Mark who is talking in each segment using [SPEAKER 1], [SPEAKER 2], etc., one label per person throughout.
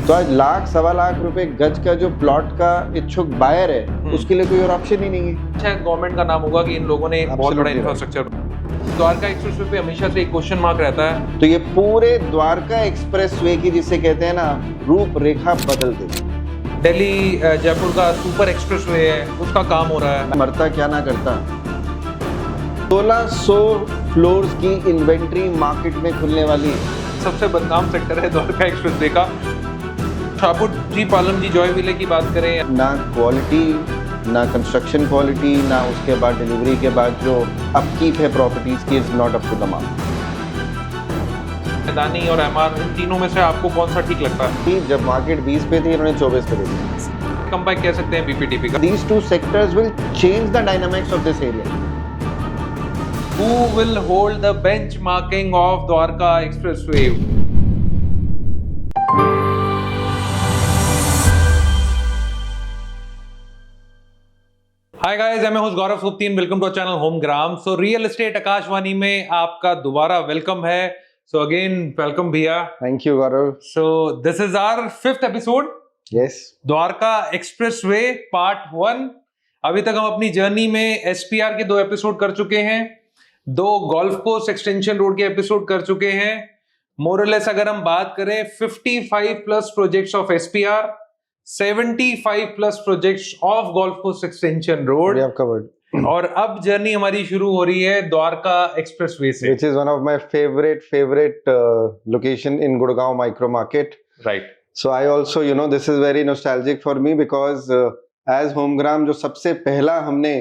[SPEAKER 1] तो आज लाख सवा लाख रुपए गज का जो प्लॉट का इच्छुक बायर है उसके लिए कोई और ऑप्शन ही नहीं है।
[SPEAKER 2] अच्छा गवर्नमेंट का नाम होगा कि इन लोगों ने बहुत बड़ा इंफ्रास्ट्रक्चर। द्वारका एक्सप्रेसवे पे हमेशा से एक क्वेश्चन मार्क रहता है।
[SPEAKER 1] तो ये पूरे द्वारका एक्सप्रेसवे की जिसे कहते हैं ना रूपरेखा बदल देगी।
[SPEAKER 2] दिल्ली जयपुर का सुपर एक्सप्रेसवे है, उसका काम हो रहा है।
[SPEAKER 1] मरता क्या ना करता। 1600 फ्लोर्स की इन्वेंट्री मार्केट में खुलने वाली है।
[SPEAKER 2] सबसे बदनाम सेक्टर है द्वारका एक्सप्रेसवे का। शाहपुर जी पालम जी जॉय विले की बात करें,
[SPEAKER 1] ना क्वालिटी, ना कंस्ट्रक्शन क्वालिटी, ना उसके बाद डिलीवरी के बाद जो अपकीप है प्रॉपर्टीज की is not up to the mark.
[SPEAKER 2] मैदानी और एमआर, इन तीनों में से आपको कौन सा ठीक लगता है?
[SPEAKER 1] जब मार्केट 20 पे थी इन्होंने 24 पे दे दी।
[SPEAKER 2] कंबाइन कह सकते हैं बीपीटीपी का।
[SPEAKER 1] These two sectors will change the dynamics of this area.
[SPEAKER 2] Who will hold the benchmarking of Dwarka Expressway? Hi guys, मैं होस्ट गौरव सुप्तीन, welcome to channel home gram. So real estate Akashvani में आपका दोबारा welcome है। So again welcome भैया।
[SPEAKER 1] Thank you, Gaurav.
[SPEAKER 2] So this is our 5th episode,
[SPEAKER 1] Yes.
[SPEAKER 2] Dwarka expressway part 1। अभी तक हम अपनी जर्नी में एसपीआर के 2 एपिसोड कर चुके हैं, 2 गोल्फ कोर्स एक्सटेंशन रोड के एपिसोड कर चुके हैं। मोरलेस अगर हम बात करें 55 plus projects of SPR, 75 plus projects of golf course extension road,
[SPEAKER 1] We have covered.
[SPEAKER 2] और अब जर्नी हमारी शुरू हो रही है द्वारका एक्सप्रेसवे से।
[SPEAKER 1] Which is one of my favorite location in Gurgaon micro market.
[SPEAKER 2] Right.
[SPEAKER 1] So I also, this is very nostalgic for me because as Homegram जो सबसे पहला हमने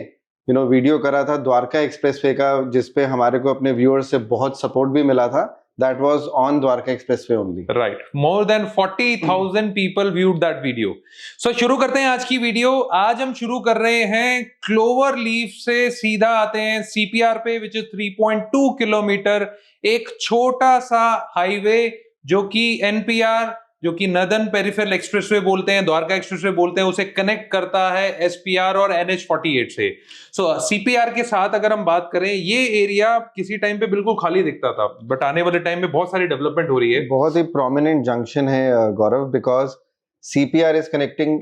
[SPEAKER 1] वीडियो करा था द्वारका एक्सप्रेसवे का, जिसपे हमारे को अपने व्यूअर्स से बहुत सपोर्ट भी मिला था, that was on Dwarka expressway only.
[SPEAKER 2] Right, more than 40,000 people viewed that video. So शुरू करते हैं आज की वीडियो। आज हम शुरू कर रहे हैं क्लोवर लीफ से, सीधा आते हैं सीपीआर पे, विच इज 3.2 किलोमीटर। एक छोटा सा हाईवे जो कि एनपीआर, जो कि नदन पेरिफेरल एक्सप्रेसवे बोलते हैं, द्वारका एक्सप्रेसवे बोलते हैं, उसे कनेक्ट करता है एसपीआर और NH48 से। सो सीपीआर के साथ अगर हम बात करें, ये एरिया किसी टाइम पे बिल्कुल खाली दिखता था, बट आने वाले टाइम में बहुत सारी डेवलपमेंट हो रही है।
[SPEAKER 1] बहुत ही प्रोमिनेंट जंक्शन है Gaurav, because CPR is connecting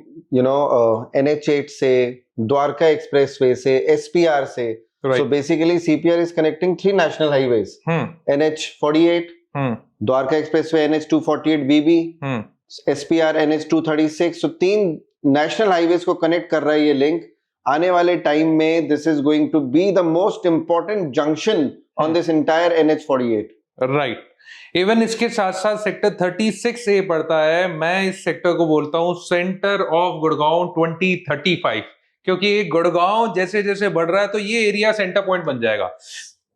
[SPEAKER 1] NH8 से, द्वारका एक्सप्रेसवे से, एसपीआर से। So basically CPR is connecting 3 national highways. NH48, Dwarka expressway NH248 BB, SPR NH236। so 3 national highways को कनेक्ट कर रहा है ये लिंक। आने वाले टाइम में this is going to be the most important junction on this entire NH48।
[SPEAKER 2] Right. Even इसके साथ साथ सेक्टर 36A पड़ता है। मैं इस सेक्टर को बोलता हूँ सेंटर ऑफ गुड़गांव 2035, क्योंकि गुड़गांव जैसे जैसे बढ़ रहा है तो ये एरिया सेंटर पॉइंट बन जाएगा।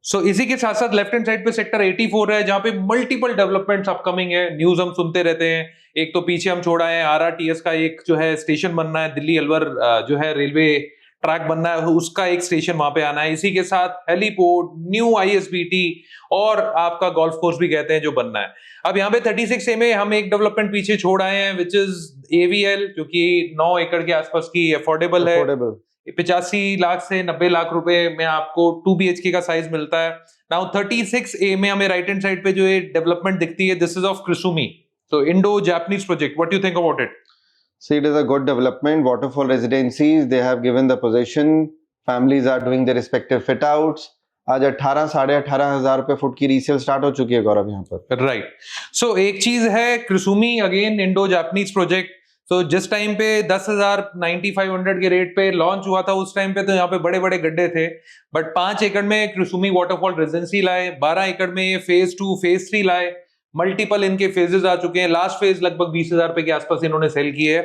[SPEAKER 2] सो इसी के साथ साथ लेफ्ट हैंड साइड पे सेक्टर 84 है, जहां पे मल्टीपल डेवलपमेंट्स अपकमिंग है। न्यूज हम सुनते रहते हैं। एक तो पीछे हम छोड़ा है RRTS का एक जो है स्टेशन बनना है, दिल्ली अलवर जो है रेलवे ट्रैक बनना है, उसका एक स्टेशन वहां पे आना है। इसी के साथ हेलीपोर्ट, न्यू ISBT और आपका गोल्फ कोर्स भी कहते हैं जो बनना है। अब यहाँ पे 36A में हम एक डेवलपमेंट पीछे छोड़ आए हैं, विच इज AVL, जो कि 9 एकड़ के आसपास की अफोर्डेबल है। 85 लाख से 90 लाख रुपए में आपको 2 BHK का साइज मिलता है। नाउ 36A में हमें राइट हैंड साइड पे जो ये डेवलपमेंट दिखती है, this is of Krisumi, so Indo Japanese project. What do you think about it?
[SPEAKER 1] So it is a good development. Waterfall residencies, they have given the possession. Families are doing their respective fit outs. आज 18,500 रुपए foot की resale start हो चुकी है गौरव यहाँ पर।
[SPEAKER 2] Right. सो एक चीज है Krisumi, again Indo Japanese project. तो जिस टाइम पे 10,000 9500 के रेट पे लॉन्च हुआ था, उस टाइम पे तो यहाँ पे बड़े बड़े गड्ढे थे, बट 5 एकड़ में क्रिसुमी वाटरफॉल रेजिडेंसी लाए, 12 एकड़ में ये फेज 2 फेज 3 लाए। मल्टीपल इनके फेजेस आ चुके हैं। लास्ट फेज लगभग 20,000 रुपए के आसपास इन्होंने सेल की है।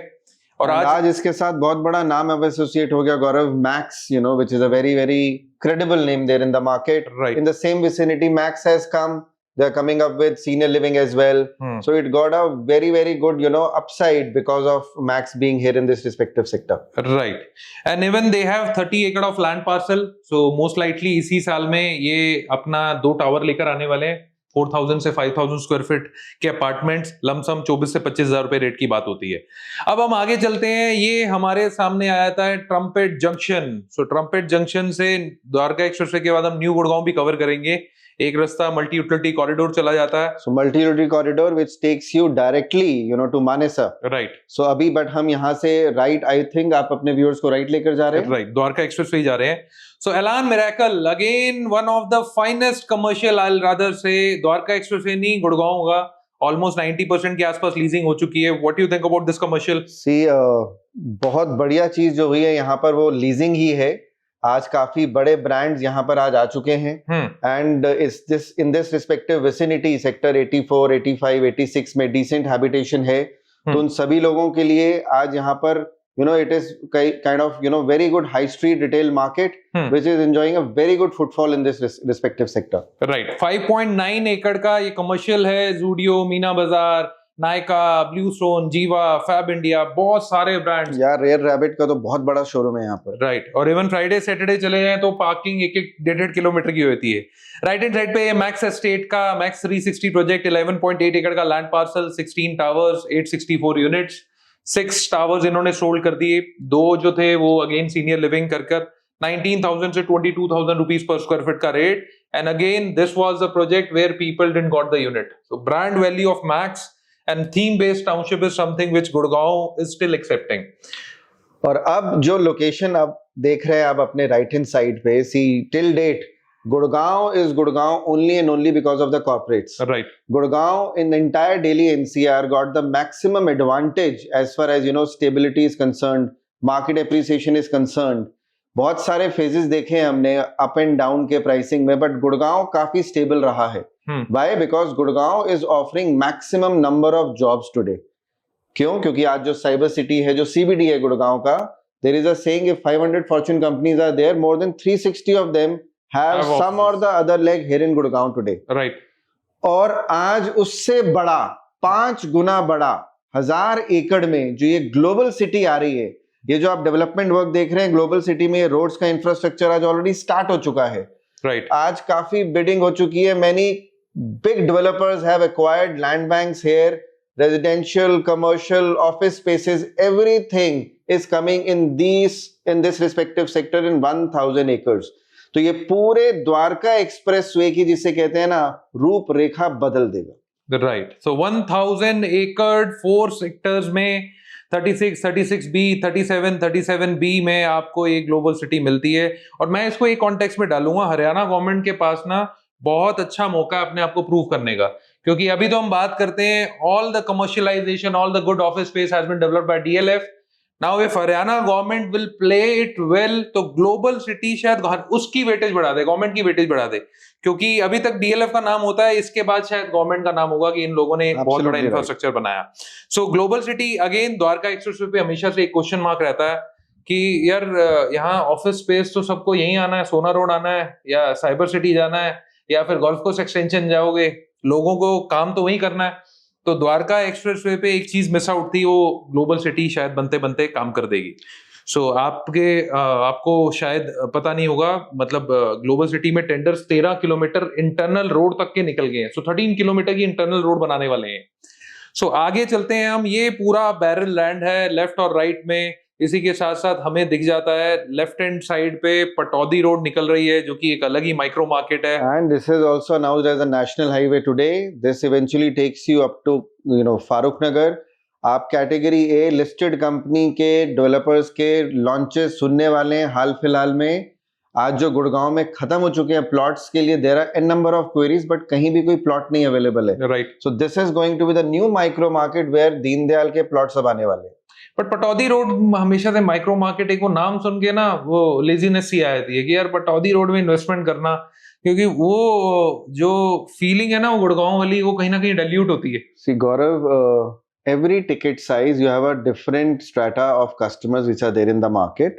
[SPEAKER 2] और
[SPEAKER 1] आज इसके साथ बहुत बड़ा नाम अब एसोसिएट हो गया गौरव, max, which is a very very credible name there in the market.
[SPEAKER 2] Right.
[SPEAKER 1] In the same vicinity, Max has come. They are coming up with senior living as well. So it got a very very good upside because of Max being here in this respective sector.
[SPEAKER 2] Right. And even they have 30 acre of land parcel. So most likely इसी साल में ये अपना 2 tower लेकर आने वाले हैं। 4,000 से 5,000 स्क्वायर फीट के अपार्टमेंट्स, लमसम 24 से 25,000 रुपए रेट की बात होती है। अब हम आगे चलते हैं। ये हमारे सामने आया था ट्रम्पेट जंक्शन। सो ट्रम्पेट जंक्शन से द्वारका एक्सप्रेसवे के बाद हम न्यू गुड़गांव भी कवर करेंगे। एक रास्ता मल्टी यूटिलिटी कॉरिडोर चला जाता है।
[SPEAKER 1] So multi-utility corridor which takes you directly, to Manesar.
[SPEAKER 2] Right
[SPEAKER 1] So अभी बट हम यहाँ से राइट, आई थिंक आप अपने व्यूअर्स को राइट लेकर जा रहे हैं।
[SPEAKER 2] राइट, द्वारका एक्सप्रेसवे जा रहे हैं। सो एलान miracle again one of the finest commercial, I rather से, द्वारका एक्सप्रेसवे नहीं, गुड़गांव का ऑलमोस्ट 90% के आसपास लीजिंग हो चुकी है। What do you think about this commercial?
[SPEAKER 1] See बहुत बढ़िया चीज जो हुई है यहाँ पर वो लीजिंग ही है। आज काफी बड़े ब्रांड्स यहाँ पर आज आ चुके हैं and in this respective vicinity sector 84, 85, 86 में डिसेंट हैबिटेशन है। तो उन सभी लोगों के लिए आज यहाँ पर it is kind of very good high street retail market which is enjoying a very good footfall in this respective sector.
[SPEAKER 2] Right. 5.9 एकड़ का ये कमर्शियल है। जूडियो, मीना बाजार, नायका, ब्लू स्टोन, जीवा, फैब इंडिया, बहुत सारे ब्रांड्स।
[SPEAKER 1] यार रेयर रैबिट का तो बहुत बड़ा शोरूम है यहाँ पर।
[SPEAKER 2] राइट, और इवन फ्राइडे सैटरडे चले जाएं तो पार्किंग 1-1.5 किलोमीटर की होती है। राइट हैंड साइड पे मैक्स एस्टेट का मैक्स 360 प्रोजेक्ट, 11.8 एकड़ का land parcel, 16 towers, 864 units, 6 towers इन्होंने सोल्ड कर दिए। 2 जो थे वो अगेन सीनियर लिविंग कर 19,000 से 22,000 रुपीस पर स्क्वायर फीट का rate. And again this was the project where people didn't got the unit. So brand value of Max and theme based township is something which Gurgaon is still accepting.
[SPEAKER 1] और अब जो location आप देख रहे हैं आप अपने राइट हैंड साइड पे, see till date Gurgaon is Gurgaon only and only because of the corporates.
[SPEAKER 2] Right.
[SPEAKER 1] Gurgaon in the entire Delhi NCR got the maximum advantage as far as stability is concerned, market appreciation is concerned. बहुत सारे phases देखे हैं हमने up and down के pricing में, but Gurgaon काफी stable रहा है। Why? Because Gurgaon is offering maximum number of jobs today. क्यों? क्योंकि आज जो cyber city है, जो CBD है Gurgaon का, there is a saying if 500 fortune companies are there, more than 360 of them have some or the other leg here in Gurgaon today.
[SPEAKER 2] Right.
[SPEAKER 1] और आज उससे बड़ा 5 गुना बड़ा 1000 एकड़ में जो ये ग्लोबल सिटी आ रही है, ये जो आप डेवलपमेंट वर्क देख रहे हैं ग्लोबल सिटी में, रोड्स का इंफ्रास्ट्रक्चर आज ऑलरेडी स्टार्ट हो चुका है।
[SPEAKER 2] Right.
[SPEAKER 1] आज काफी बिडिंग हो चुकी है। Many big developers have acquired land banks here, residential, commercial, office spaces, everything is coming in this respective sector in 1000 acres. तो ये पूरे द्वारका एक्सप्रेसवे की, जिसे कहते हैं ना, रूपरेखा बदल देगा।
[SPEAKER 2] राइट। सो 1000 एकड़ 4 सेक्टर्स में 36, 36B, 37, 37B में आपको एक ग्लोबल सिटी मिलती है। और मैं इसको एक कॉन्टेक्स्ट में डालूंगा, हरियाणा गवर्नमेंट के पास ना बहुत अच्छा मौका है अपने आप को प्रूव करने का, क्योंकि अभी तो हम बात करते हैं all the commercialisation, all the good office space has been developed by DLF। Now if Haryana government will play it well, तो ग्लोबल सिटी शायद उसकी वेटेज बढ़ा दे, गवर्नमेंट की वेटेज बढ़ा दे, क्योंकि अभी तक DLF का नाम होता है, इसके बाद शायद गवर्नमेंट का नाम होगा कि इन लोगों ने एक बहुत बड़ा इंफ्रास्ट्रक्चर बनाया। सो global city again, Dwarka expressway पे हमेशा से एक क्वेश्चन मार्क रहता है कि यार यहाँ ऑफिस स्पेस तो सबको यहीं आना है, सोना रोड आना है या साइबर सिटी जाना है या फिर गोल्फ कोर्स एक्सटेंशन जाओगे, लोगों को काम तो वहीं करना है। तो द्वारका एक्सप्रेसवे पे एक चीज मिस आउट थी, वो ग्लोबल सिटी शायद बनते बनते काम कर देगी। सो आपको शायद पता नहीं होगा, मतलब ग्लोबल सिटी में टेंडर्स 13 किलोमीटर इंटरनल रोड तक के निकल गए हैं। सो 13 किलोमीटर की इंटरनल रोड बनाने वाले हैं। सो आगे चलते हैं हम। ये पूरा बैरल लैंड है लेफ्ट और राइट में। इसी के साथ साथ हमें दिख जाता है लेफ्ट हैंड साइड पे पटौदी रोड निकल रही है, जो कि एक अलग ही माइक्रो मार्केट है।
[SPEAKER 1] And this is also announced as a national highway today. This eventually takes you up to Farrukh Nagar. आप कैटेगरी ए लिस्टेड कंपनी के डेवलपर्स के लॉन्चेस सुनने वाले हैं हाल फिलहाल में। आज जो गुड़गांव में खत्म हो चुके हैं प्लॉट्स के लिए, there are an number of queries, but कहीं भी कोई प्लॉट नहीं अवेलेबल है।
[SPEAKER 2] Right.
[SPEAKER 1] So this is going to be the new micro market where Deendayal के प्लॉट्स अब आने वाले हैं।
[SPEAKER 2] बट पटौदी रोड हमेशा से माइक्रो मार्केट, एक वो नाम सुन के ना वो लेजीनेस सी आ जाती है कि यार पटौदी रोड में इन्वेस्टमेंट करना, क्योंकि वो जो फीलिंग है ना वो गुड़गांव वाली, वो कहीं ना कहीं डाइल्यूट होती है।
[SPEAKER 1] सी गौरव, every ticket size you have a different strata of customers which are there in the market.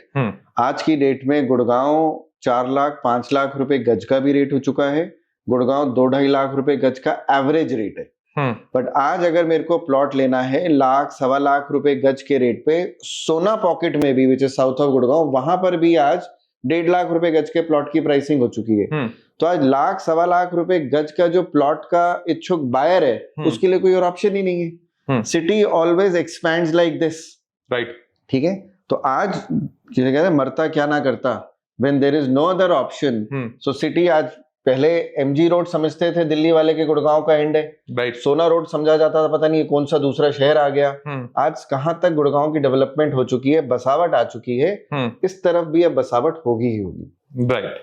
[SPEAKER 1] आज की डेट में गुड़गांव 4 लाख 5 लाख रुपए गज का भी रेट हो चुका है। गुड़गांव 2-2.5 लाख रुपए गज का एवरेज रेट है। बट आज अगर मेरे को प्लॉट लेना है 1 लाख 1.25 लाख रुपए गज के रेट पे, सोना पॉकेट में भी which is south of Gurgaon, वहां पर भी आज 1.5 लाख रुपए गज के प्लॉट की प्राइसिंग हो चुकी है। तो आज 1 लाख 1.25 लाख रुपए गज का जो प्लॉट का इच्छुक बायर है, उसके लिए कोई और ऑप्शन ही नहीं है। City always expands like this,
[SPEAKER 2] right?
[SPEAKER 1] ठीक है, तो आज जिसे कहते हैं मरता क्या ना करता, when there is no other option, so city आज पहले एमजी रोड समझते थे दिल्ली वाले के गुड़गांव का एंड है,
[SPEAKER 2] राइट।
[SPEAKER 1] सोना रोड समझा जाता था, पता नहीं कौन सा दूसरा शहर आ गया। आज कहां तक गुड़गांव की डेवलपमेंट हो चुकी है, बसावट आ चुकी है, इस तरफ भी अब बसावट होगी ही होगी।
[SPEAKER 2] राइट।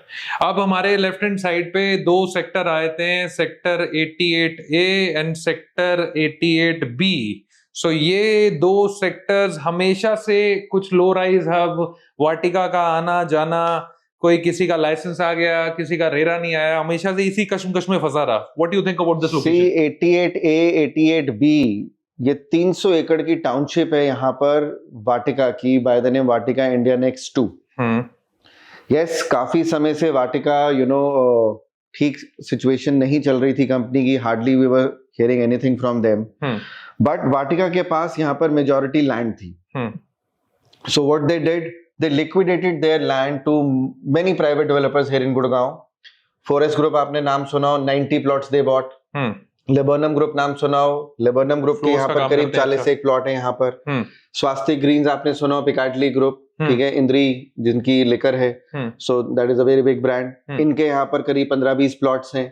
[SPEAKER 2] अब हमारे लेफ्ट हैंड साइड पे दो सेक्टर आए थे, sector 88A and sector 88B। सो ये दो सेक्टर्स हमेशा से कुछ लो राइज हब, वाटिका का आना जाना, कोई किसी का लाइसेंस आ गया, किसी का रेरा नहीं आया, हमेशा से इसी कश्मकश में फंसा रहा। What do you think about this location?
[SPEAKER 1] 88A 88B ये 300 एकड़ की टाउनशिप है यहाँ पर वाटिका की, bye the name Vatika India next 2। Yes, काफी समय से वाटिका ठीक सिचुएशन नहीं चल रही थी कंपनी की, hardly we were hearing anything from them, but Vatika के पास यहाँ पर मेजॉरिटी लैंड थी। So what they did, they liquidated their land to many private developers here in Gurgaon. Forest Group आपने नाम सुना हो, 90 plots they bought. Laburnum group नाम सुना हो, लेबर्नम ग्रुप के यहाँ पर करीब 40 एक प्लॉट है यहाँ पर। स्वास्तिक ग्रीन्स आपने सुना हो, पिकाटली ग्रुप, ठीक है, इंद्री जिनकी लिकर है, so that is a very big brand, इनके यहाँ पर करीब 15-20 प्लॉट्स हैं।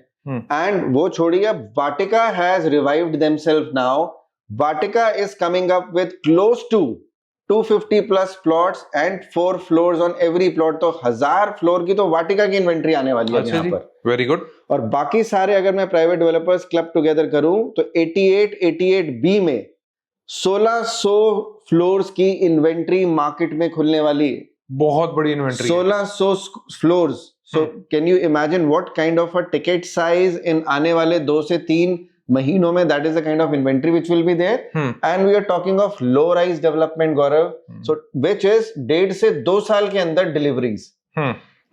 [SPEAKER 1] एंड वो छोड़िए, Vatika has revived themselves now. Vatika is coming up with close to 250 plus plots and 4 floors on every plot. तो 1000 फ्लोर की तो वाटिका की इन्वेंट्री आने वाली है यहाँ पर।
[SPEAKER 2] Very good.
[SPEAKER 1] और बाकी सारे अगर मैं प्राइवेट डेवलपर्स क्लब टुगेदर करूं तो 88B में 1600 फ्लोर्स की इन्वेंट्री मार्केट में खुलने वाली है।
[SPEAKER 2] बहुत बड़ी inventory,
[SPEAKER 1] 1600 floors. So can you imagine what kind of a ticket size in आने वाले 2 से 3 महीनों में, that is the kind of inventory which will be there. And we are talking of low rise development, Gaurav, so which is 1.5 से 2 साल के अंदर deliveries.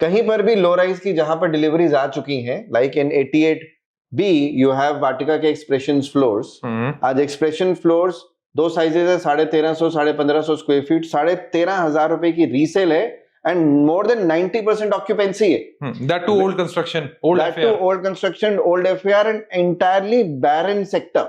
[SPEAKER 1] कहीं पर भी लो राइज की जहां पर डिलीवरीज आ चुकी हैं, like in 88B you have Vatika के एक्सप्रेशन फ्लोर्स। आज एक्सप्रेशन फ्लोर्स 2 साइजेस है, 1350 1550 स्क्वायर फीट, 13,500 रुपए की रीसेल है, and more than 90% occupancy है।
[SPEAKER 2] That too old construction, old
[SPEAKER 1] that too old construction, old FAR and entirely barren sector।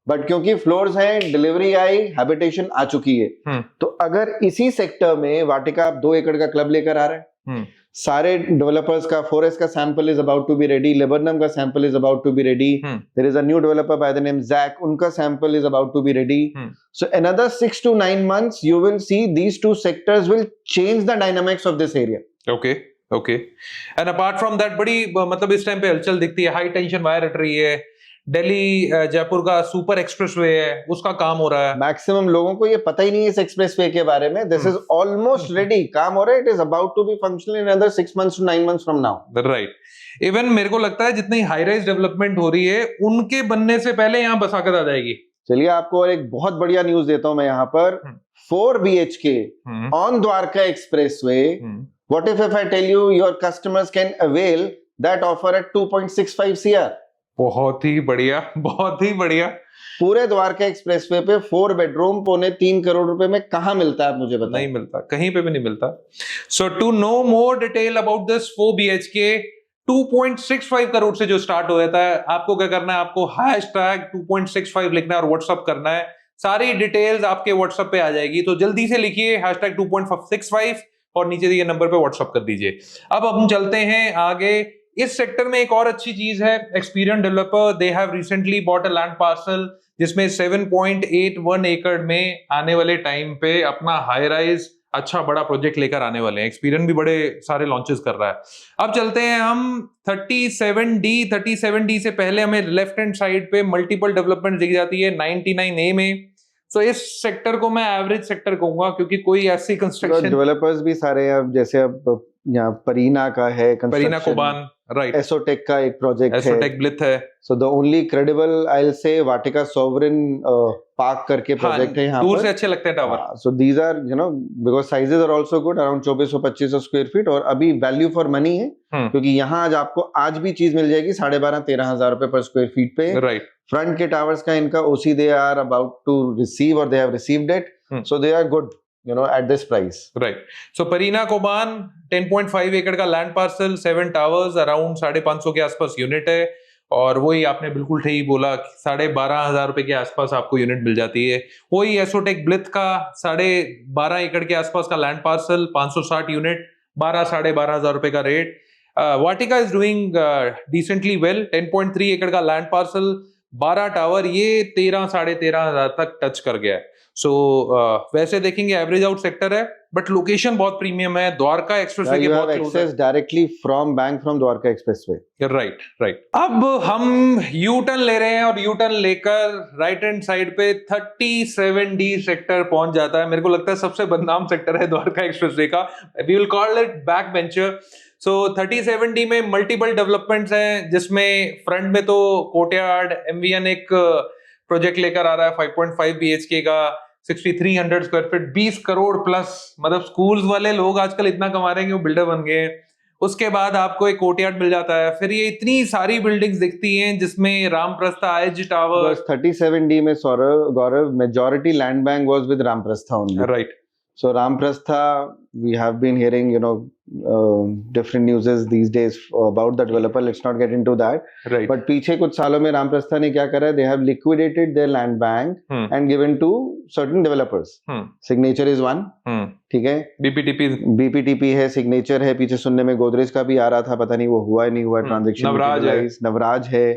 [SPEAKER 1] But क्योंकि floors हैं, delivery आई, habitation आ चुकी है। तो अगर इसी सेक्टर में वाटिका आप 2 एकड़ का क्लब लेकर आ रहे हैं, सारे डेवलपर्स का, फॉरेस्ट का sample is about to be ready, Laburnum का sample is about to be ready, there is a new developer by the name Jack, उनका sample is about to be ready. So another 6 to 9 months you will see these two sectors will change the dynamics of this area।
[SPEAKER 2] okay and apart from that बड़ी मतलब इस time पे हलचल दिखती है, high tension wire हट रही है, दिल्ली जयपुर का सुपर एक्सप्रेसवे है, उसका काम हो रहा है।
[SPEAKER 1] मैक्सिमम लोगों को ये पता ही नहीं है इस एक्सप्रेसवे के बारे में। दिस इज ऑलमोस्ट रेडी, काम हो रहा है, it is about to be functional in another 6 months to 9 months from now।
[SPEAKER 2] Right. Even मेरे को लगता है जितनी हाई राइज डेवलपमेंट हो रही है, उनके बनने से पहले यहाँ बसाकत आ जाएगी।
[SPEAKER 1] चलिए आपको और एक बहुत बढ़िया न्यूज देता हूं मैं यहाँ पर। 4 BHK on Dwarka expressway. What if I tell you your customers can avail that offer at 2.65 CR।
[SPEAKER 2] बहुत ही बढ़िया, बहुत ही बढ़िया।
[SPEAKER 1] पूरे द्वारका एक्सप्रेसवे पे 4 बेडरूम 3.25 करोड़ रुपए में कहां मिलता है, आप मुझे बताएं।
[SPEAKER 2] नहीं मिलता, कहीं पे भी नहीं मिलता। So to know more detail about this 4 BHK 2.65 crore से जो स्टार्ट हो जाता है, आपको क्या करना है, आपको #2.65 लिखना है और व्हाट्सअप करना है। सारी डिटेल्स आपके व्हाट्सएप पे आ जाएगी, तो जल्दी से लिखिए #2.65 और नीचे दिए नंबर पे व्हाट्सएप कर दीजिए। अब हम चलते हैं आगे। इस सेक्टर में एक और अच्छी चीज है, experience developer, they have recently bought a land parcel जिसमें 7.81 एकड़ में आने वाले टाइम पे अपना हाई राइज अच्छा बड़ा प्रोजेक्ट लेकर आने वाले हैं। एक्सपीरियंस भी बड़े सारे लॉन्चेस कर रहा है। अब चलते हैं हम 37D से पहले हमें लेफ्ट हैंड साइड पे मल्टीपल डेवलपमेंट दिख जाती है 99A में। सो इस सेक्टर को मैं एवरेज सेक्टर कहूंगा, क्योंकि कोई ऐसी कंस्ट्रक्शन
[SPEAKER 1] डेवलपर्स भी सारे हैं, जैसे अब यहाँ परीना का है,
[SPEAKER 2] परीना कोबान, राइट,
[SPEAKER 1] एसोटेक का एक प्रोजेक्ट है,
[SPEAKER 2] एसोटेक ब्लिथ है।
[SPEAKER 1] So the only credible I will say Vatika Sovereign Park करके प्रोजेक्ट है यहाँ
[SPEAKER 2] दूर
[SPEAKER 1] पर।
[SPEAKER 2] से अच्छे लगते हैं tower.
[SPEAKER 1] So these are because sizes are also good, around 2400-2500 square feet, और अभी वैल्यू फॉर मनी है, क्योंकि यहाँ आज आपको आज भी चीज मिल जाएगी 12,500-13,000 रुपए पर स्क्वायर फीट पे।
[SPEAKER 2] राइट।
[SPEAKER 1] फ्रंट के टावर्स का इनका OC they are about to receive और they have received it, so they are good at this price।
[SPEAKER 2] Right. So Parina Koban 10.5 एकड़ का लैंड पार्सल, 7 टावर्स, अराउंड 550 के आसपास यूनिट है, और वही आपने बिल्कुल ठीक बोला, 12,500 रुपए के आसपास आपको यूनिट मिल जाती है। वही एसोटेक ब्लिथ का 12.5 एकड़ के आसपास का लैंड पार्सल, 560 यूनिट, 12,500 रुपए का rate. Vatika is doing decently well, 10.3 एकड़ का लैंड पार्सल, 12 टावर, ये 13-13.5 तक टच कर गया है. सो वैसे देखेंगे एवरेज आउट सेक्टर है, बट लोकेशन बहुत प्रीमियम है, द्वारका एक्सप्रेसवे के बहुत क्लोज है.
[SPEAKER 1] Directly from bank from Dwarka expressway.
[SPEAKER 2] Right right. अब हम यू टर्न ले रहे हैं और यू टर्न लेकर राइट हैंड साइड पे 37D सेक्टर पहुंच जाता है. मेरे को लगता है सबसे बदनाम सेक्टर है द्वारका एक्सप्रेसवे का. We will call it back bencher. So 37D में मल्टीपल डेवलपमेंट्स हैं, जिसमें फ्रंट में तो कोर्टयार्ड एमवीएन एक प्रोजेक्ट लेकर आ रहा है 5.5 BHK का, 6300 स्क्वायर फीट, 20 करोड़ प्लस. मतलब स्कूल्स वाले लोग आजकल इतना कमा रहे हैं कि वो बिल्डर बन गए हैं. उसके बाद आपको एक कोर्टयार्ड मिल जाता है. फिर ये इतनी सारी बिल्डिंग्स दिखती हैं, जिसमें रामप्रस्था एज टावर.
[SPEAKER 1] 37D में Saurabh Gaurav majority land bank was with Ramprastha only.
[SPEAKER 2] Right.
[SPEAKER 1] So Ramprastha, we have been hearing, different news these days about the developer. Let's not get into that.
[SPEAKER 2] Right.
[SPEAKER 1] But पीछे कुछ सालों में रामप्रस्था ने क्या करा? They have liquidated their land bank and given to certain developers. Signature is one. ठीक है. BPTP है, Signature है. पीछे सुनने में गोदरेज का भी आ रहा था, पता नहीं वो हुआ नहीं हुआ ट्रांजेक्शन. नवराज है.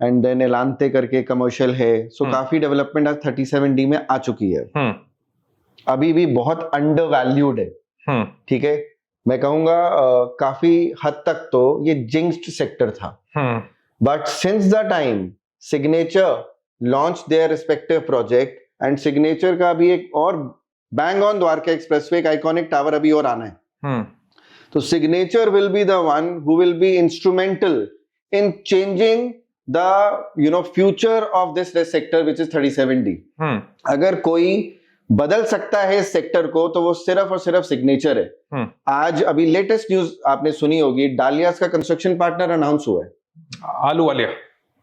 [SPEAKER 1] एंड देन एलांते करके कमर्शियल है. सो काफी डेवलपमेंट आज 37D में आ चुकी है. अभी भी बहुत अंडर वैल्यूड है. ठीक है. मैं कहूंगा काफी हद तक तो ये जिंक्स्ड सेक्टर था. But since the time signature launch their respective project and signature का भी एक और बैंग ऑन द्वारका एक्सप्रेसवे एक आइकॉनिक टावर अभी और आना है. तो signature will be the one who will be instrumental in changing the future of this sector which is 37D. अगर कोई बदल सकता है इस सेक्टर को तो वो सिर्फ और सिर्फ सिग्नेचर है. आज अभी लेटेस्ट न्यूज आपने सुनी होगी, डालियास का कंस्ट्रक्शन पार्टनर अनाउंस हुआ है,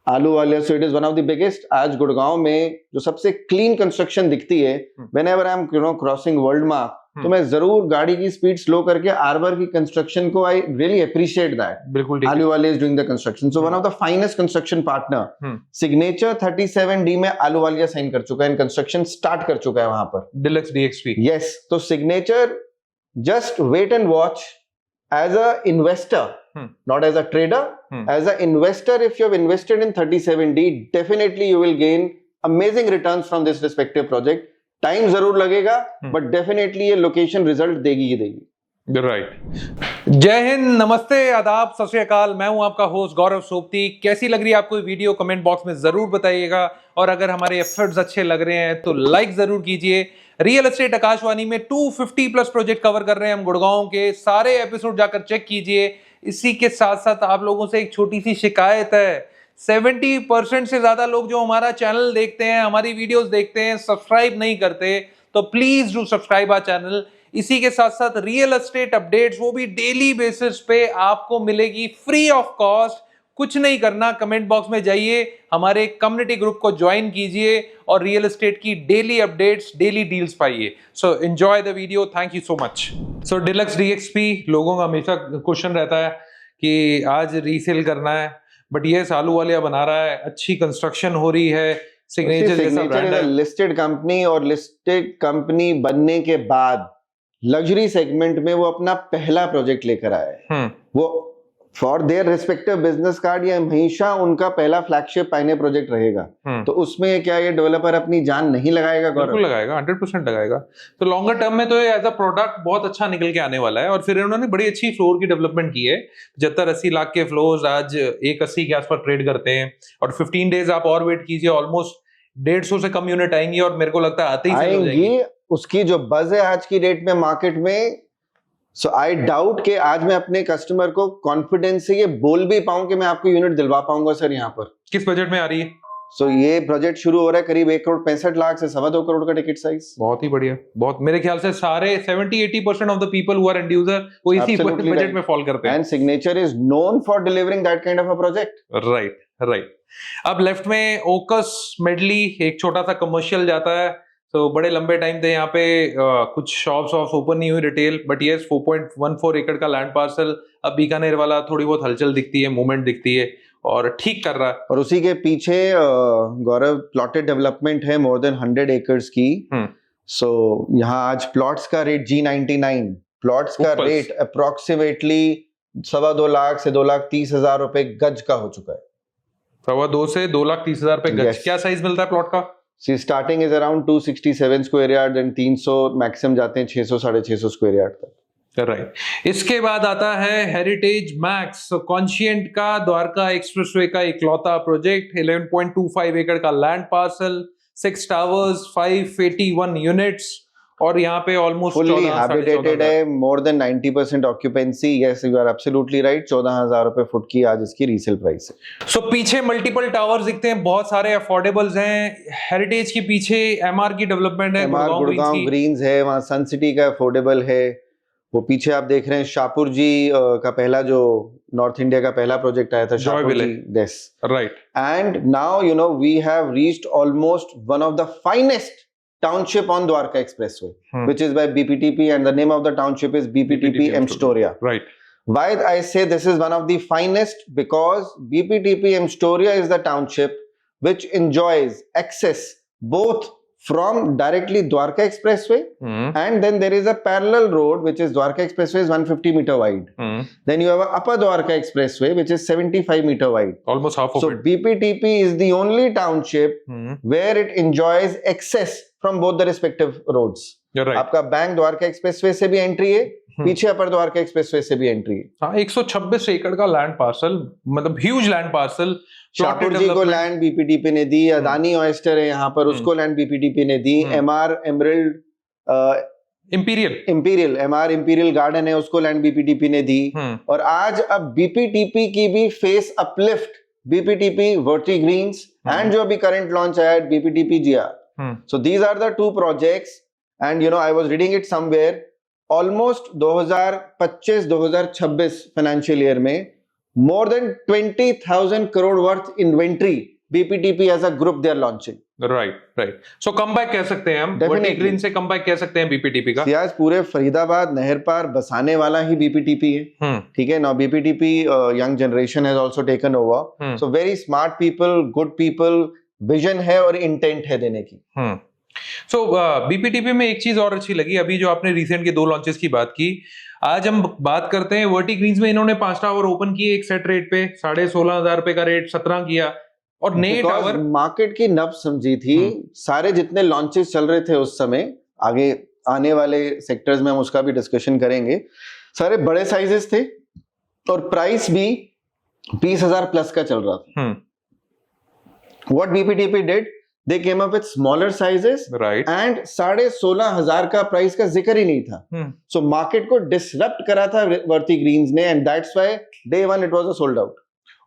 [SPEAKER 1] Ahluwalia. So it is one of the biggest. आज गुड़गांव में जो सबसे क्लीन कंस्ट्रक्शन दिखती है, whenever I am crossing world mark, तो मैं जरूर गाड़ी की स्पीड स्लो करके आर्बर की कंस्ट्रक्शन को आई रियली अप्रिशिएट दैट.
[SPEAKER 2] बिल्कुल.
[SPEAKER 1] Ahluwalia is doing the construction. So one of the finest construction partner. Signature 37D में आलूवालिया साइन कर चुका है, कंस्ट्रक्शन स्टार्ट कर चुका है वहां पर.
[SPEAKER 2] Deluxe DXP.
[SPEAKER 1] यस. तो Signature just wait and watch as a investor, not as a trader. As an investor, if you have invested in 37D, definitely you will gain amazing returns from this respective project. Time जरूर लगेगा, but definitely ये location result देगी ही देगी.
[SPEAKER 2] Right. जय हिंद, नमस्ते, आदाब, सत श्री अकाल. मैं हूं आपका होस्ट गौरव सोपती. कैसी लग रही है आपको वीडियो, कमेंट बॉक्स में जरूर बताइएगा. और अगर हमारे एफर्ट्स अच्छे लग रहे हैं तो लाइक जरूर कीजिए. रियल एस्टेट आकाशवाणी में 250 प्लस प्रोजेक्ट कवर कर रहे हैं हम गुड़गांव के. सारे एपिसोड जाकर चेक कीजिए. इसी के साथ साथ आप लोगों से एक छोटी सी शिकायत है. 70% से ज्यादा लोग जो हमारा चैनल देखते हैं, हमारी वीडियोस देखते हैं, सब्सक्राइब नहीं करते. तो please do subscribe our channel. इसी के साथ साथ रियल एस्टेट अपडेट्स, वो भी डेली बेसिस पे आपको मिलेगी फ्री ऑफ कॉस्ट. कुछ नहीं करना, कमेंट बॉक्स में जाइए, हमारे कम्युनिटी ग्रुप को ज्वाइन कीजिए और रियल एस्टेट की डेली अपडेट्स, डेली डील्स पाइए. So enjoy the video. Thank you so much. So deluxe DXP, लोगों का हमेशा क्वेश्चन रहता है कि आज रीसेल करना है, बट ये आलूवालिया बना रहा है, अच्छी कंस्ट्रक्शन हो रही है. सिग्नेचर जैसा ब्रांड है,
[SPEAKER 1] लिस्टेड कंपनी, और लिस्टेड कंपनी बनने के बाद लग्जरी सेगमेंट में वो अपना पहला प्रोजेक्ट लेकर आया है. वो for their respective business card ये हमेशा उनका पहला फ्लैगशिप पाइने प्रोजेक्ट रहेगा. तो उसमें क्या ये डेवलपर अपनी जान नहीं लगाएगा?
[SPEAKER 2] बिल्कुल लगाएगा, 100% लगाएगा. तो लॉन्गर टर्म में तो एज अ प्रोडक्ट बहुत अच्छा निकल के आने वाला है. और फिर उन्होंने बड़ी अच्छी फ्लोर की डेवलपमेंट की है. 75-80 लाख के फ्लोर्स आज 180 के आसपास ट्रेड करते हैं. और 15 डेज आप और वेट कीजिए, ऑलमोस्ट 150 से कम यूनिट आएंगी. और मेरे को लगता है आते ही
[SPEAKER 1] आएंगी. उसकी जो बज है आज की डेट में मार्केट में, सो आई डाउट कि आज मैं अपने कस्टमर को कॉन्फिडेंस से ये बोल भी पाऊं कि मैं आपको यूनिट दिलवा पाऊंगा सर यहाँ पर.
[SPEAKER 2] किस बजट में आ रही है?
[SPEAKER 1] सो ये प्रोजेक्ट शुरू हो रहा है करीब 1 करोड़ 65 लाख से 2.25 करोड़ का टिकट साइज.
[SPEAKER 2] बहुत ही बढ़िया. बहुत, मेरे ख्याल से सारे 70-80% of the people who are end user वो इसी बजट में फॉल करते हैं.
[SPEAKER 1] And Signature is known for delivering that kind of a project.
[SPEAKER 2] Right. अब लेफ्ट में ओकस मेडली, एक छोटा सा कमर्शियल जाता है. तो बड़े लंबे टाइम थे यहाँ पे कुछ शॉप्स ओपन नहीं हुई रिटेल, बट यस 4.14 एकड़ का लैंड पार्सल. अब बीकानेर वाला थोड़ी बहुत हलचल दिखती है, मूवमेंट दिखती है और ठीक कर रहा है.
[SPEAKER 1] और उसी के पीछे गौरव प्लॉटेड डेवलपमेंट है मोर देन 100 एकर्स की. सो यहाँ आज प्लॉट्स का रेट G99, प्लॉट्स का रेट अप्रोक्सीमेटली 2.25 लाख से 2,30,000 रुपए गज का हो चुका है।
[SPEAKER 2] 2.25 से 2,30,000 रुपए गज।
[SPEAKER 1] Yes.
[SPEAKER 2] क्या साइज मिलता है प्लॉट का?
[SPEAKER 1] See starting is around 267 square yard and 300 maximum जाते हैं 600-650 स्क्वायर यार्ड तक।
[SPEAKER 2] राइट। इसके बाद आता है हेरिटेज मैक्स कॉन्शियंट का द्वारका एक्सप्रेसवे का इकलौता प्रोजेक्ट, 11.25 एकड़ का लैंड पार्सल, 6 टावर्स, 581 यूनिट्स, और यहाँ पे ऑलमोस्ट
[SPEAKER 1] फुल्ली हैबिटेटेड है, more than 90% occupancy. Yes, you are absolutely right. 14,000 रुपए फुट की आज इसकी रीसेल प्राइस है।
[SPEAKER 2] सो पीछे मल्टीपल टावर्स दिखते हैं, बहुत सारे अफोर्डेबल्स हैं। हेरिटेज के पीछे एमआर की डेवलपमेंट है,
[SPEAKER 1] गुड़गांव ग्रीन्स है, वहाँ सन सिटी का अफोर्डेबल है। वो पीछे आप देख रहे हैं शाहपुर जी का पहला जो नॉर्थ इंडिया का पहला प्रोजेक्ट आया था, Shahpur ji. Yes,
[SPEAKER 2] right.
[SPEAKER 1] And now you know we have reached almost one of the finest township on Dwarka Expressway, which is by BPTP, and the name of the township is BPTP Mstoria.
[SPEAKER 2] Right.
[SPEAKER 1] Why I say this is one of the finest? Because BPTP Mstoria is the township which enjoys access both from directly Dwarka Expressway, and then there is a parallel road which is Dwarka Expressway is 150 meter wide. Then you have a Upper Dwarka Expressway which is 75 meter wide.
[SPEAKER 2] Almost half of it.
[SPEAKER 1] So BPTP is the only township where it enjoys access from both the respective roads.
[SPEAKER 2] You're right.
[SPEAKER 1] आपका bank Dwarka expressway से भी entry है, पीछे अपर Dwarka expressway से भी entry है।
[SPEAKER 2] हाँ, 126 एकड़ का लैंड पार्सल, मतलब ह्यूज लैंड पार्सल।
[SPEAKER 1] शाहपुर जी को लैंड बीपीटीपी ने दी, अदानी ऑयस्टर है यहाँ पर, उसको लैंड बीपीटीपी ने दी। एमआर एमरल्ड इंपीरियल गार्डन है, उसको लैंड बीपीटीपी ने दी। और आज अब बीपीटीपी की भी फेस अपलिफ्ट, बीपीटीपी वर्टी ग्रीन्स एंड जो अभी करंट लॉन्च आया है BPTP GR. So these are the two projects, and you know I was reading it somewhere, almost 2025-2026 financial year में more than 20,000 crore worth inventory BPTP as a group they are launching.
[SPEAKER 2] Right. So comeback कह सकते हैं हम, Varti green से comeback कह सकते हैं BPTP का।
[SPEAKER 1] आज पूरे फरीदाबाद नहर पार बसाने वाला ही BPTP है। ठीक है ना, BPTP young generation has also taken over. So very smart people, good people, vision है और इंटेंट है देने की।
[SPEAKER 2] सो बीपीटीपी में एक चीज और अच्छी लगी, अभी जो आपने रिसेंट के 2 लॉन्चेस की बात की, आज हम बात करते हैं वर्टी ग्रीन्स में। इन्होंने 5 टावर ओपन किए एक सेट रेट पे, 16,500 रुपए का रेट 17 किया, और नए टावर
[SPEAKER 1] मार्केट की नब्ज समझी थी। सारे जितने लॉन्चेस चल रहे थे उस समय, आगे आने वाले सेक्टर्स में हम उसका भी डिस्कशन करेंगे, सारे बड़े साइजेस थे और प्राइस भी 20,000 प्लस का चल रहा था। What BPTP did, they came up with smaller sizes,
[SPEAKER 2] right,
[SPEAKER 1] and 16,500 का प्राइस का जिक्र ही नहीं था। So मार्केट को डिसरप्ट करा था वर्ती ग्रीन्स ने, and that's why day one it was a sold out.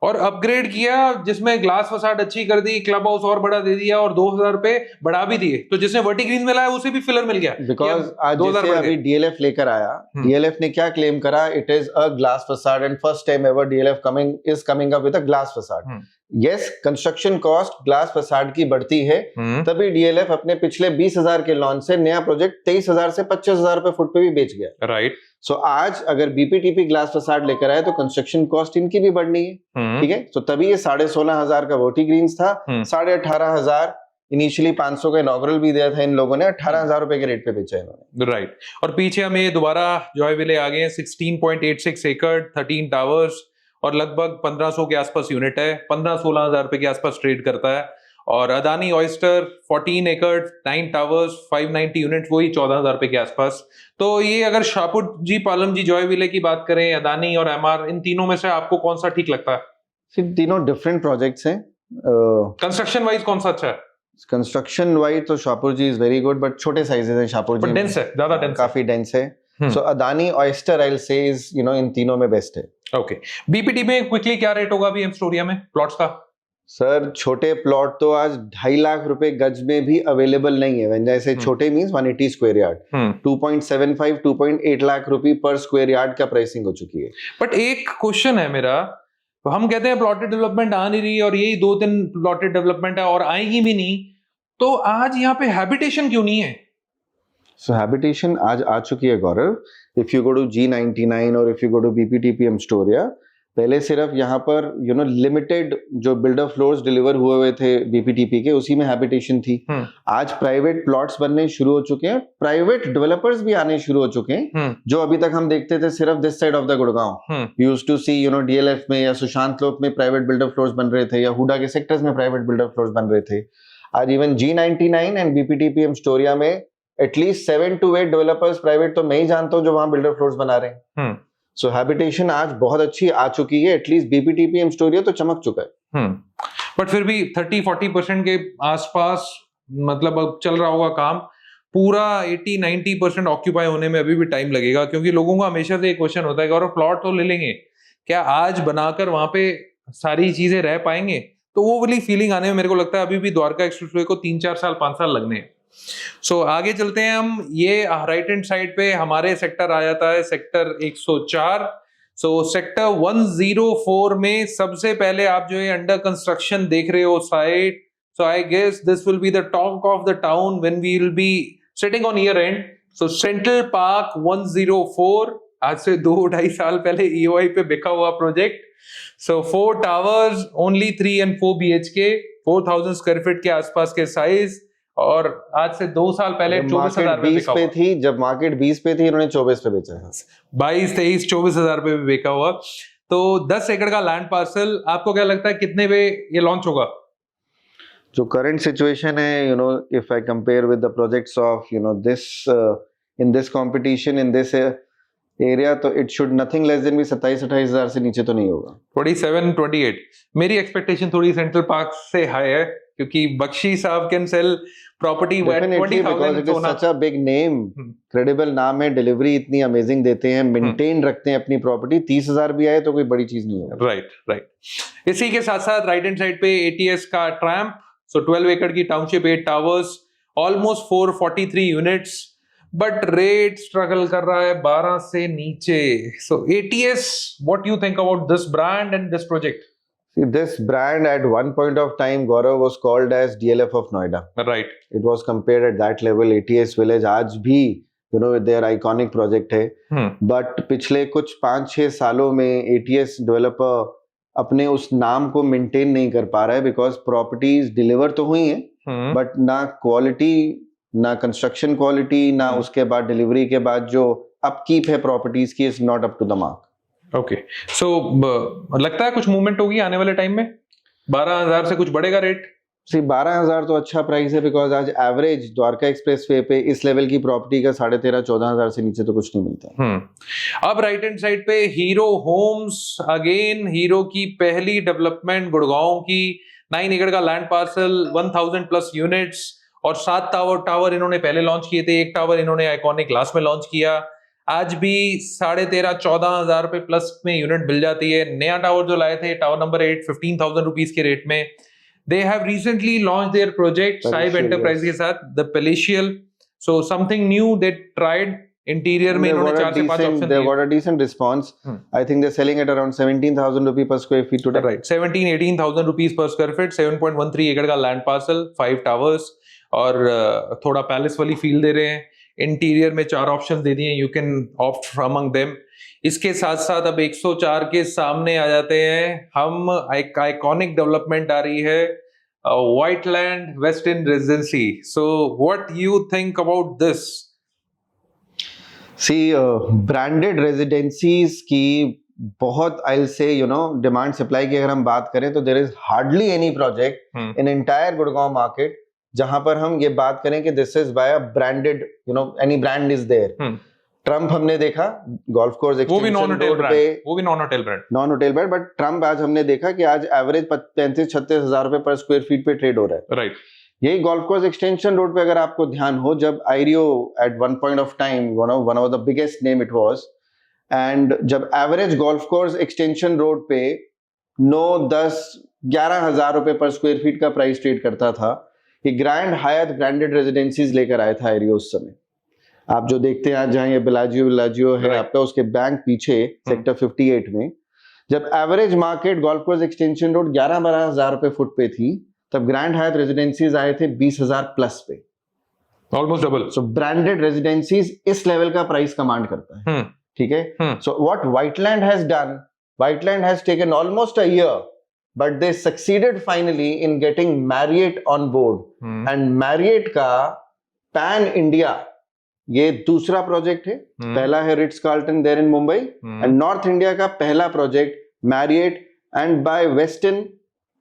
[SPEAKER 2] और अपग्रेड किया, जिसमें ग्लास फसाड अच्छी कर दी, क्लब हाउस और बड़ा दे दिया, और 2,000 रुपए बढ़ा भी दिए। तो जिसने वर्टी ग्रीन में लाया उसे भी फिलर मिल गया।
[SPEAKER 1] बिकॉज आज जैसे अभी डीएलएफ लेकर आया, डीएलएफ ने क्या क्लेम करा, it is a glass facade, and first time ever DLF coming up with a glass facade. Yes, construction cost glass facade की बढ़ती है, तभी डीएलएफ अपने पिछले 20,000 के लॉन्च से नया प्रोजेक्ट 23,000 से 25,000 रुपए फुट पे भी बेच गया।
[SPEAKER 2] राइट।
[SPEAKER 1] सो आज अगर बीपीटीपी ग्लास फसाड लेकर आए तो कंस्ट्रक्शन कॉस्ट इनकी भी बढ़नी है। ठीक है, तो तभी ये 16,500 का वर्टी ग्रीन्स था, 18,500 इनिशियली 500 का इनॉग्रल भी दिया था इन लोगों ने, 18,000 रुपए के रेट पे बेचा इन्होंने।
[SPEAKER 2] राइट। और पीछे हम ये दोबारा जॉय विले आ गए हैं, 16.86 एकड़, 13 टावर्स, और लगभग 1,500 के आसपास यूनिट है, 15-16,000 रुपए के आसपास ट्रेड करता है। और अदानी ऑयस्टर 14 एकड़, 9 टावर्स, 590 यूनिट, वही 14,000 रुपए के आसपास। तो ये अगर शाहपुर जी, पालम जी, जॉय विले की बात करें, अदानी और एमआर, इन तीनों में से आपको कौन सा ठीक लगता है?
[SPEAKER 1] तीनों डिफरेंट प्रोजेक्ट्स हैं।
[SPEAKER 2] कंस्ट्रक्शन वाइज कौन सा अच्छा है?
[SPEAKER 1] कंस्ट्रक्शन वाइज तो शाहपुर जी इज वेरी गुड, बट छोटे साइजेस हैं शाहपुर जी,
[SPEAKER 2] डेंस है, ज्यादा डेंस,
[SPEAKER 1] काफी डेंस है। So Adani oyster I will say is, you know, इन तीनों में बेस्ट है।
[SPEAKER 2] ओके। बीपीटी में क्विकली क्या रेट होगा अभी एमस्टोरिया में प्लॉट्स का?
[SPEAKER 1] सर छोटे प्लॉट तो आज 2.5 लाख रुपए गज में भी अवेलेबल नहीं है। when I say छोटे मींस 180 स्क्वायर यार्ड, 2.75 2.8 लाख रुपए पर स्क्वायर यार्ड का प्राइसिंग हो चुकी है।
[SPEAKER 2] बट एक क्वेश्चन है मेरा, हम कहते हैं प्लॉटेड डेवलपमेंट आ नहीं रही, और यही 2-3 प्लॉटेड डेवलपमेंट है और आएगी भी नहीं, तो आज यहाँ पे हैबिटेशन क्यों नहीं है?
[SPEAKER 1] So habitation आज आ चुकी है गौरव। If you go to G99 or if you go to BPTP Mstoria, पहले सिर्फ यहाँ पर लिमिटेड जो बिल्डर फ्लोर्स डिलीवर हुए थे बीपीटीपी के, उसी में हैबिटेशन थी। आज प्राइवेट प्लॉट्स बनने शुरू हो चुके हैं, प्राइवेट डेवलपर्स भी आने शुरू हो चुके हैं, जो अभी तक हम देखते थे सिर्फ this side of the Gurgaon. Used to see DLF में या सुशांत लोक में प्राइवेट बिल्डर फ्लोर्स बन रहे थे, या हुडा के सेक्टर्स में प्राइवेट बिल्डर फ्लोर्स बन रहे थे। आज even G99 and BPTP Astoria में एटलीस्ट 7 to 8 डेवलपर्स प्राइवेट तो मैं ही जानता हूँ जो वहां बिल्डर फ्लोर्स बना रहे हैं। सो हैबिटेशन आज बहुत अच्छी आ चुकी है, एटलीस्ट बीपीटीपी एस्टोरिया तो चमक चुका है।
[SPEAKER 2] बट फिर भी 30-40% के आसपास मतलब अब चल रहा होगा काम, पूरा 80-90% ऑक्यूपाई होने में अभी भी टाइम लगेगा, क्योंकि लोगों का हमेशा से एक क्वेश्चन होता है कि और प्लॉट तो ले लेंगे, क्या आज बनाकर वहां पे सारी चीजें रह पाएंगे? तो वो वाली फीलिंग आने में मेरे को लगता है अभी भी द्वारका एक्सप्रेसवे को 3-4 साल 5 साल लगने हैं। सो आगे चलते हैं हम। ये राइट हैंड साइड पे हमारे सेक्टर आ जाता है, सेक्टर 104। सो सेक्टर 104 में सबसे पहले आप जो है अंडर कंस्ट्रक्शन देख रहे हो site. So I guess this will be the talk of the town when we will be sitting on year end. So Central Park 104 आज से 2-2.5 साल पहले EOI पे बिका हुआ project. So 4 towers, only 3 and 4 BHK, 4000 square feet के आसपास के साइज, और आज से 2 साल पहले 24,000 पे बिका हुआ।
[SPEAKER 1] थी जब मार्केट 20 पे थी, इन्होंने 24 पे बेचा है।
[SPEAKER 2] 22-23 24,000 पे भी बिका हुआ। तो 10 एकड़ का लैंड पार्सल, आपको क्या लगता है कितने पे ये लॉन्च होगा?
[SPEAKER 1] जो करंट सिचुएशन है, if I compare with the projects of this in this competition in this area, तो it should nothing less than भी 27-28 हजार से नीचे तो नहीं होगा।
[SPEAKER 2] 27-28 मेरी एक्सपेक्टेशन थोड़ी सेंट्रल पार्क से हाई है, क्योंकि बख्शी साहब can sell property eight 20,000।
[SPEAKER 1] Such a big name, credible नाम है, डिलीवरी इतनी अमेजिंग देते हैं, मेंटेन रखते हैं अपनी प्रॉपर्टी। 30,000 भी आए तो कोई बड़ी चीज नहीं है।
[SPEAKER 2] राइट। इसी के साथ साथ राइट हैंड साइड पे ATS का ट्रैम्प। सो 12 एकड़ की township, 8 towers, almost 443 units, but rate struggle कर रहा है 12 से नीचे। सो ATS, what you think about this brand and this project?
[SPEAKER 1] See, this brand at one point of time, Gaurav, was called as DLF of Noida.
[SPEAKER 2] Right.
[SPEAKER 1] It was compared at that level. ATS Village आज भी their iconic project है। But पिछले कुछ 5-6 सालों में ATS developer अपने उस नाम को मेंटेन नहीं कर पा रहा है, बिकॉज प्रॉपर्टीज डिलीवर तो हुई हैं, बट ना क्वालिटी, ना कंस्ट्रक्शन क्वालिटी, ना उसके बाद डिलीवरी के बाद जो अपकीप है प्रॉपर्टीज की, is not up to the mark.
[SPEAKER 2] Okay, so लगता है कुछ मूवमेंट होगी आने वाले टाइम में? 12,000 से कुछ बढ़ेगा रेट?
[SPEAKER 1] 12,000 तो अच्छा प्राइस है, बिकॉज आज एवरेज द्वारका एक्सप्रेसवे पे इस लेवल की प्रॉपर्टी का 13,500-14,000 से नीचे तो कुछ नहीं मिलता।
[SPEAKER 2] अब राइट हैंड साइड पे हीरो होम्स, अगेन हीरो की पहली डेवलपमेंट गुड़गांव की, 9 एकड़ का लैंड पार्सल, 1000+ यूनिट्स, और 7 टावर इन्होंने पहले लॉन्च किए थे। 1 टावर इन्होंने आइकॉनिक क्लास में लॉन्च किया। आज भी 13,500-14,000 रुपए प्लस में यूनिट मिल जाती है। नया टावर जो लाए थे, टावर नंबर 8, 15,000 रुपीज के रेट में। They have recently launch their project साइब एंटरप्राइज के साथ, the palatial. So something new they tried. Interior में इन्होंने 4 से 5 ऑप्शन
[SPEAKER 1] दिए। They got a decent response. I think they're selling at around 17,000 rupees per square feet today.
[SPEAKER 2] Right, 17-18,000 rupees per square feet, 7.13 एकड़ का land parcel, 5 towers, और थोड़ा palace वाली feel दे रहे हैं। इंटीरियर में 4 ऑप्शन दे दिए, you can opt among them. इसके साथ साथ अब 104 के सामने आ जाते हैं हम। एक आइकॉनिक डेवलपमेंट आ रही है, Whiteland west end residency. So what you think about this?
[SPEAKER 1] See, branded residencies की बहुत, I will say demand supply की अगर हम बात करें तो there is hardly any project in entire Gurgaon market जहां पर हम ये बात करें कि this is by a branded, any brand is there. Trump हमने देखा, गोल्फ कोर्स एक्सटेंशन रोड पे,
[SPEAKER 2] वो भी non hotel brand,
[SPEAKER 1] but Trump आज हमने देखा कि आज एवरेज 35-36 हजार रुपए पर स्क्वायर फीट पे ट्रेड हो रहा है।
[SPEAKER 2] राइट।
[SPEAKER 1] यही गोल्फ कोर्स एक्सटेंशन रोड पे अगर आपको ध्यान हो, जब Ireo at one point of time one of the biggest name it was, and जब average golf course extension road पे 9-10-11 हजार रुपए पर स्क्वायर फीट का प्राइस ट्रेड करता था, ये ग्रैंड हायत ब्रांडेड रेजिडेंसीज लेकर आया था आईरियो उस समय। आप जो देखते हैं आज जहां ये बिलाजियो है आपका, उसके बैंक पीछे सेक्टर 58 में, जब average market golf course extension road 11-12 हजार रुपए फुट पे थी, तब ग्रैंड हायत रेजिडेंसीज आए थे 20,000 प्लस पे,
[SPEAKER 2] almost double.
[SPEAKER 1] So branded residencies इस लेवल का प्राइस कमांड करता है। ठीक है। So what Whiteland has done, Whiteland has taken almost a year, but they succeeded finally in getting Marriott on board. And Marriott का pan India ये दूसरा project है. पहला है Ritz Carlton there in Mumbai, and North India का पहला project Marriott and by Westin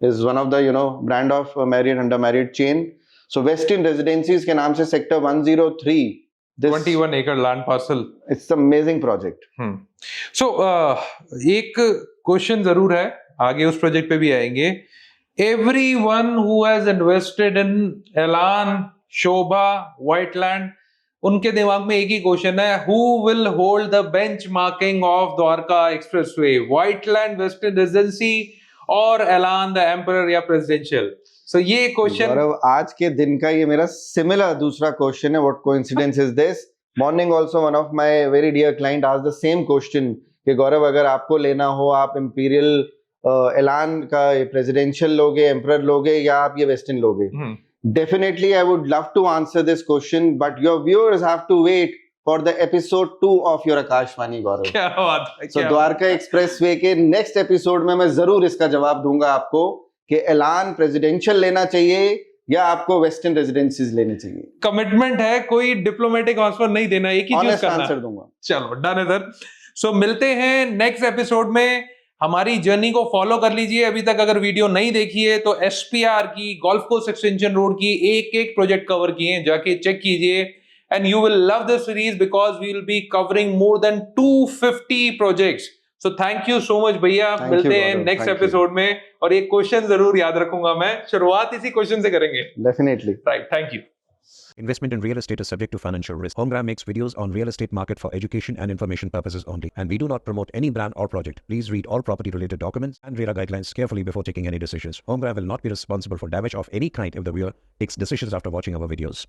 [SPEAKER 1] is one of the brand of Marriott under Marriott chain. So Westin Residencies के नाम से sector 103, this
[SPEAKER 2] 21 acre land parcel.
[SPEAKER 1] It's an amazing project.
[SPEAKER 2] So एक question जरूर है, आगे उस प्रोजेक्ट पे भी आएंगे. Everyone who has invested in Elan, Shobha, Whiteland, उनके दिमाग में एक ही क्वेश्चन है, who will hold the benchmarking of Dwarka expressway, Whiteland, Westin Residency और एलान द एम्परर या प्रेसिडेंशियल. सो ये क्वेश्चन
[SPEAKER 1] गौरव आज के दिन का ये मेरा सिमिलर दूसरा क्वेश्चन है. What coincidence is this? Morning also one of my very dear client asked the same question कि गौरव अगर आपको लेना हो, आप इंपीरियल एलान का प्रेसिडेंशियल लोगे, एम्परर लोगे या आप ये वेस्टर्न लोगे? Definitely I would love to answer this question, but your viewers have to wait for the episode 2 of your Akashvani, Gaurav.
[SPEAKER 2] क्या बात है.
[SPEAKER 1] So द्वारका एक्सप्रेसवे के नेक्स्ट एपिसोड में मैं जरूर इसका जवाब दूंगा आपको कि एलान प्रेसिडेंशियल लेना चाहिए या आपको वेस्टर्न रेजिडेंसीज लेने चाहिए.
[SPEAKER 2] कमिटमेंट है, कोई डिप्लोमेटिक आंसर नहीं देना, एक ही चूज करना.
[SPEAKER 1] आंसर दूंगा.
[SPEAKER 2] चलो डन है सर. सो मिलते हैं नेक्स्ट एपिसोड में. हमारी जर्नी को फॉलो कर लीजिए. अभी तक अगर वीडियो नहीं देखी है तो एसपीआर की, गोल्फ कोर्स एक्सटेंशन रोड की एक प्रोजेक्ट कवर किए हैं, जाके चेक कीजिए. And you will love this series because we will be covering more than 250 projects. So thank you so much भैया. मिलते हैं नेक्स्ट एपिसोड में. और एक क्वेश्चन जरूर याद रखूंगा मैं, शुरुआत इसी क्वेश्चन से करेंगे.
[SPEAKER 1] Definitely.
[SPEAKER 2] Right. Thank you.
[SPEAKER 3] Investment in real estate is subject to financial risk. Homegram makes videos on real estate market for education and information purposes only. And we do not promote any brand or project. Please read all property related documents and RERA guidelines carefully before taking any decisions. Homegram will not be responsible for damage of any kind if the viewer takes decisions after watching our videos.